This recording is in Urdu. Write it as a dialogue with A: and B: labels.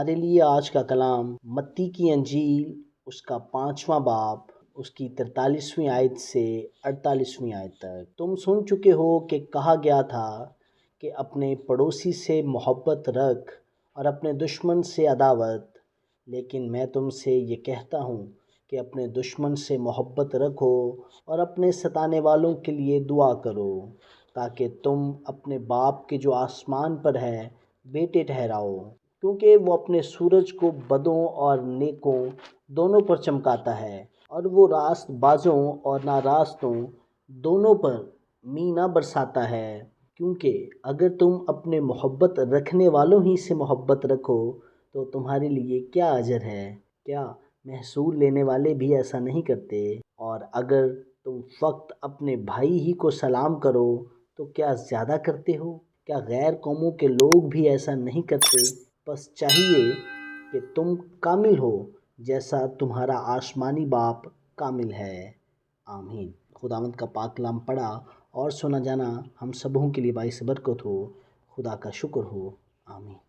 A: تمہارے لیے آج کا کلام متی کی انجیل اس کا 5واں باب اس کی 43ویں آیت سے 48ویں آیت تک۔ تم سن چکے ہو کہ کہا گیا تھا کہ اپنے پڑوسی سے محبت رکھ اور اپنے دشمن سے عداوت، لیکن میں تم سے یہ کہتا ہوں کہ اپنے دشمن سے محبت رکھو اور اپنے ستانے والوں کے لیے دعا کرو، تاکہ تم اپنے باپ کے جو آسمان پر ہے بیٹے ٹھہراؤ، کیونکہ وہ اپنے سورج کو بدوں اور نیکوں دونوں پر چمکاتا ہے، اور وہ راست بازوں اور ناراستوں دونوں پر مینہ برساتا ہے۔ کیونکہ اگر تم اپنے محبت رکھنے والوں ہی سے محبت رکھو تو تمہارے لیے کیا اجر ہے؟ کیا محصول لینے والے بھی ایسا نہیں کرتے؟ اور اگر تم فقط اپنے بھائی ہی کو سلام کرو تو کیا زیادہ کرتے ہو؟ کیا غیر قوموں کے لوگ بھی ایسا نہیں کرتے؟ بس چاہیے کہ تم کامل ہو جیسا تمہارا آسمانی باپ کامل ہے۔ آمین۔ خداوند کا پاک کلام پڑھا اور سنا جانا ہم سبوں کے لیے باعث برکت ہو۔ خدا کا شکر ہو۔ آمین۔